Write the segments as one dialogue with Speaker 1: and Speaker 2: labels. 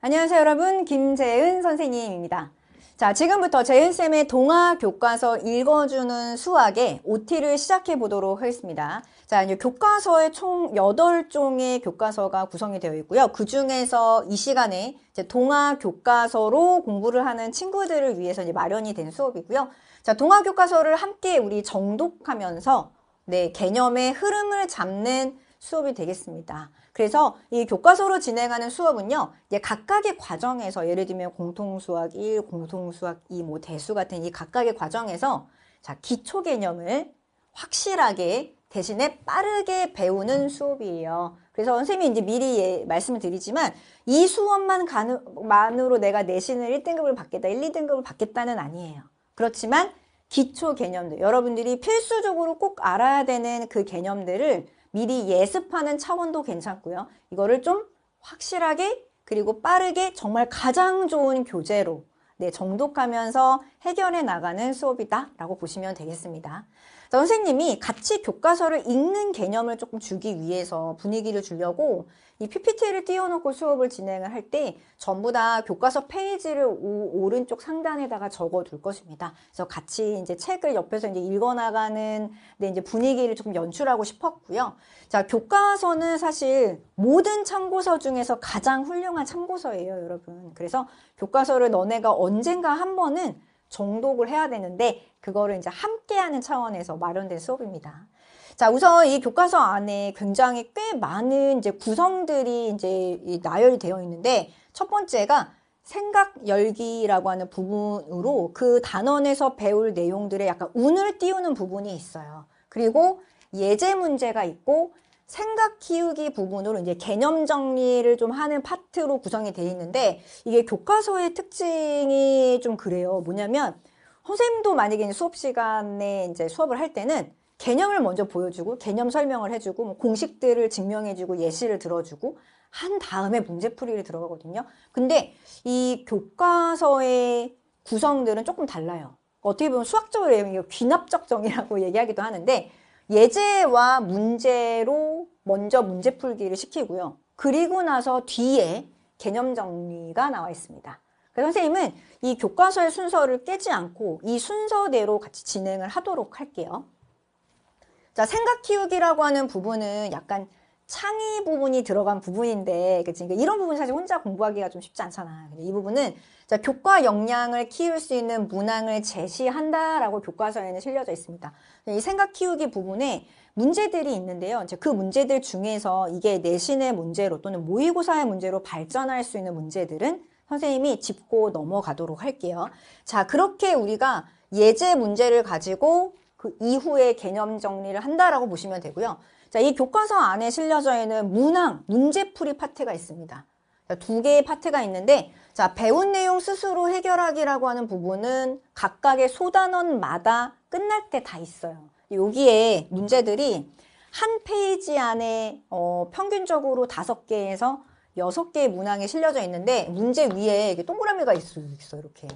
Speaker 1: 안녕하세요 여러분, 김재은 선생님입니다. 자, 지금부터 재은쌤의 동화 교과서 읽어주는 수학의 OT를 시작해 보도록 하겠습니다. 자, 이제 교과서에 총 8종의 교과서가 구성이 되어 있고요. 그 중에서 이 시간에 이제 동화 교과서로 공부를 하는 친구들을 위해서 이제 마련이 된 수업이고요. 자, 동화 교과서를 함께 우리 정독하면서 개념의 흐름을 잡는 수업이 되겠습니다. 그래서 이 교과서로 진행하는 수업은요, 이제 각각의 과정에서 예를 들면 공통수학 1, 공통수학 2, 대수 같은 이 각각의 과정에서 자, 기초 개념을 확실하게 대신에 빠르게 배우는 수업이에요. 그래서 선생님이 이제 미리 말씀을 드리지만 이 수업만으로 내가 내신을 1등급을 받겠다, 1, 2등급을 받겠다는 아니에요. 그렇지만 기초 개념들, 여러분들이 필수적으로 꼭 알아야 되는 그 개념들을 미리 예습하는 차원도 괜찮고요. 이거를 좀 확실하게 그리고 빠르게 정말 가장 좋은 교재로 정독하면서 해결해 나가는 수업이다라고 보시면 되겠습니다. 자, 선생님이 같이 교과서를 읽는 개념을 조금 주기 위해서 분위기를 주려고 이 PPT를 띄워놓고 수업을 진행을 할 때 전부 다 교과서 페이지를 오른쪽 상단에다가 적어 둘 것입니다. 그래서 같이 이제 책을 옆에서 이제 읽어나가는 이제 분위기를 조금 연출하고 싶었고요. 자, 교과서는 사실 모든 참고서 중에서 가장 훌륭한 참고서예요, 여러분. 그래서 교과서를 너네가 언젠가 한 번은 정독을 해야 되는데 그거를 이제 함께하는 차원에서 마련된 수업입니다. 자, 우선 이 교과서 안에 굉장히 꽤 많은 이제 구성들이 이제 나열이 되어 있는데 첫 번째가 생각 열기라고 하는 부분으로 그 단원에서 배울 내용들의 약간 운을 띄우는 부분이 있어요. 그리고 예제 문제가 있고 생각 키우기 부분으로 이제 개념 정리를 좀 하는 파트로 구성이 되어 있는데 이게 교과서의 특징이 좀 그래요. 뭐냐면 선생님도 만약에 수업 시간에 이제 수업을 할 때는 개념을 먼저 보여주고 개념 설명을 해주고 공식들을 증명해주고 예시를 들어주고 한 다음에 문제풀이를 들어가거든요. 근데 이 교과서의 구성들은 조금 달라요. 어떻게 보면 수학적으로 이거 귀납적 정의라고 얘기하기도 하는데 예제와 문제로 먼저 문제풀기를 시키고요. 그리고 나서 뒤에 개념 정리가 나와 있습니다. 그래서 선생님은 이 교과서의 순서를 깨지 않고 이 순서대로 같이 진행을 하도록 할게요. 자, 생각 키우기라고 하는 부분은 약간 창의 부분이 들어간 부분인데, 그치? 그러니까 이런 부분 사실 혼자 공부하기가 좀 쉽지 않잖아. 이 부분은 자, 교과 역량을 키울 수 있는 문항을 제시한다라고 교과서에는 실려져 있습니다. 이 생각 키우기 부분에 문제들이 있는데요. 이제 그 문제들 중에서 이게 내신의 문제로 또는 모의고사의 문제로 발전할 수 있는 문제들은 선생님이 짚고 넘어가도록 할게요. 자, 그렇게 우리가 예제 문제를 가지고 그 이후에 개념 정리를 한다라고 보시면 되고요. 자, 이 교과서 안에 실려져 있는 문항, 문제풀이 파트가 있습니다. 자, 2개의 파트가 있는데, 자, 배운 내용 스스로 해결하기라고 하는 부분은 각각의 소단원마다 끝날 때 다 있어요. 여기에 문제들이 한 페이지 안에 평균적으로 5개에서 6개의 문항이 실려져 있는데, 문제 위에 이렇게 동그라미가 있어요, 이렇게.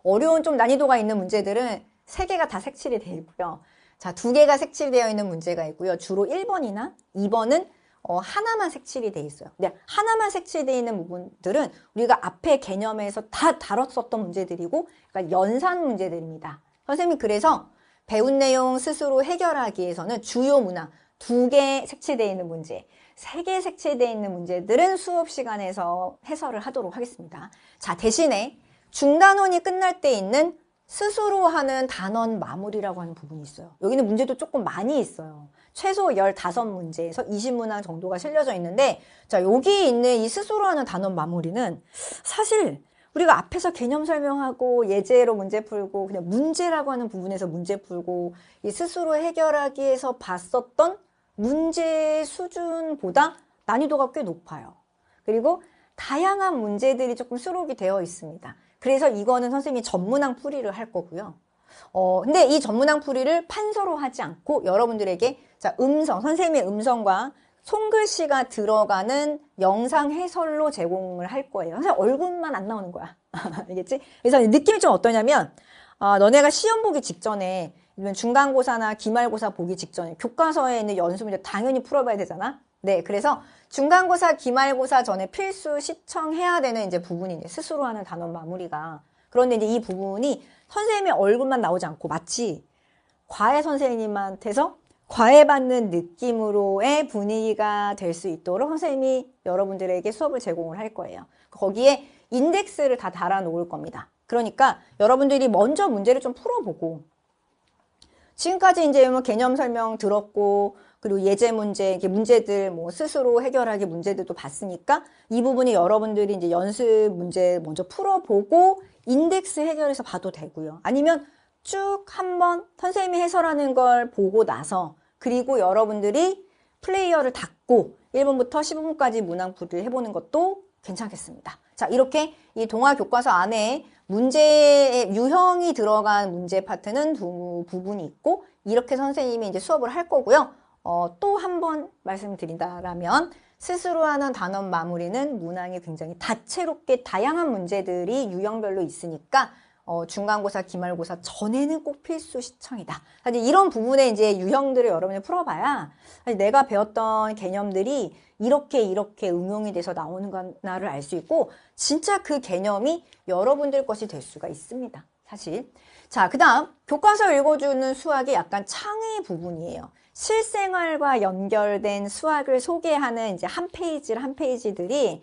Speaker 1: 어려운 좀 난이도가 있는 문제들은 3개가 다 색칠이 되어 있고요. 자, 2개가 색칠되어 있는 문제가 있고요. 주로 1번이나 2번은 하나만 색칠이 되어 있어요. 근데 하나만 색칠되어 있는 부분들은 우리가 앞에 개념에서 다 다뤘었던 문제들이고 그러니까 연산 문제들입니다. 선생님이 그래서 배운 내용 스스로 해결하기 위해서는 주요 문항 2개 색칠되어 있는 문제, 3개 색칠되어 있는 문제들은 수업 시간에서 해설을 하도록 하겠습니다. 자, 대신에 중단원이 끝날 때 있는 스스로 하는 단원 마무리라고 하는 부분이 있어요. 여기는 문제도 조금 많이 있어요. 최소 15문제에서 20문항 정도가 실려져 있는데 자, 여기 있는 이 스스로 하는 단원 마무리는 사실 우리가 앞에서 개념 설명하고 예제로 문제 풀고 그냥 문제라고 하는 부분에서 문제 풀고 이 스스로 해결하기 위해서 봤었던 문제 수준보다 난이도가 꽤 높아요. 그리고 다양한 문제들이 조금 수록이 되어 있습니다. 그래서 이거는 선생님이 전문항 풀이를 할 거고요. 근데 이 전문항 풀이를 판서로 하지 않고 여러분들에게 자, 선생님의 음성과 손글씨가 들어가는 영상 해설로 제공을 할 거예요. 선생님 얼굴만 안 나오는 거야. 알겠지? 그래서 느낌이 좀 어떠냐면, 너네가 시험 보기 직전에, 중간고사나 기말고사 보기 직전에 교과서에 있는 연수 문제 당연히 풀어봐야 되잖아? 네, 그래서 중간고사, 기말고사 전에 필수 시청해야 되는 이제 부분이 이제 스스로 하는 단원 마무리가. 그런데 이제 이 부분이 선생님의 얼굴만 나오지 않고 마치 과외 선생님한테서 과외받는 느낌으로의 분위기가 될 수 있도록 선생님이 여러분들에게 수업을 제공을 할 거예요. 거기에 인덱스를 다 달아 놓을 겁니다. 그러니까 여러분들이 먼저 문제를 좀 풀어보고, 지금까지 이제 뭐 개념 설명 들었고, 그리고 예제 문제, 이렇게 문제들 뭐 스스로 해결하기 문제들도 봤으니까 이 부분이 여러분들이 이제 연습 문제 먼저 풀어보고 인덱스 해결해서 봐도 되고요. 아니면 쭉 한번 선생님이 해설하는 걸 보고 나서, 그리고 여러분들이 플레이어를 닫고 1분부터 15분까지 문항풀이를 해보는 것도 괜찮겠습니다. 자, 이렇게 이 동화 교과서 안에 문제의 유형이 들어간 문제 파트는 두 부분이 있고, 이렇게 선생님이 이제 수업을 할 거고요. 또 한 번 말씀드린다라면 스스로 하는 단원 마무리는 문항이 굉장히 다채롭게 다양한 문제들이 유형별로 있으니까 중간고사, 기말고사 전에는 꼭 필수 시청이다. 사실 이런 부분에 이제 유형들을 여러분이 풀어봐야 내가 배웠던 개념들이 이렇게 응용이 돼서 나오는구나를 알 수 있고, 진짜 그 개념이 여러분들 것이 될 수가 있습니다. 사실. 자, 그 다음 교과서 읽어주는 수학이 약간 창의 부분이에요. 실생활과 연결된 수학을 소개하는 이제 한 페이지들이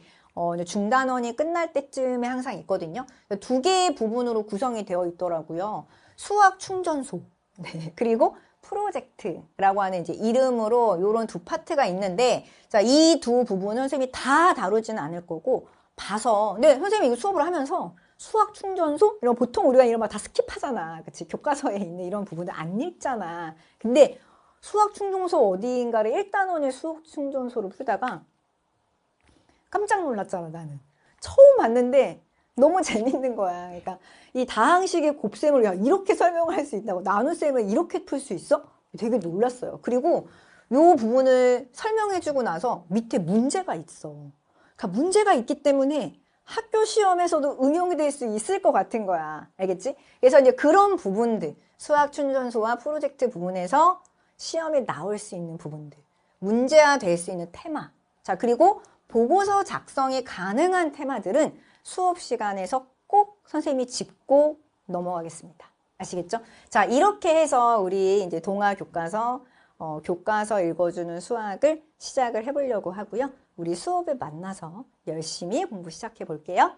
Speaker 1: 중단원이 끝날 때쯤에 항상 있거든요. 두 개의 부분으로 구성이 되어 있더라고요. 수학 충전소, 네, 그리고 프로젝트라고 하는 이제 이름으로 이런 두 파트가 있는데, 자, 이 두 부분은 선생님이 다 다루지는 않을 거고, 봐서, 근데 선생님이 이거 수업을 하면서 수학 충전소? 이런 보통 우리가 이런 거 다 스킵하잖아. 그치? 교과서에 있는 이런 부분을 안 읽잖아. 근데 수학 충전소 어디인가를 1단원의 수학 충전소를 풀다가 깜짝 놀랐잖아, 나는. 처음 봤는데 너무 재밌는 거야. 그러니까 이 다항식의 곱셈을 야, 이렇게 설명할 수 있다고, 나눗셈을 이렇게 풀 수 있어? 되게 놀랐어요. 그리고 이 부분을 설명해주고 나서 밑에 문제가 있어. 그러니까 문제가 있기 때문에 학교 시험에서도 응용이 될 수 있을 것 같은 거야. 알겠지? 그래서 이제 그런 부분들, 수학 충전소와 프로젝트 부분에서 시험에 나올 수 있는 부분들, 문제화 될 수 있는 테마. 자, 그리고 보고서 작성이 가능한 테마들은 수업 시간에서 꼭 선생님이 짚고 넘어가겠습니다. 아시겠죠? 자, 이렇게 해서 우리 이제 동화 교과서, 교과서 읽어주는 수학을 시작을 해보려고 하고요. 우리 수업에 만나서 열심히 공부 시작해 볼게요.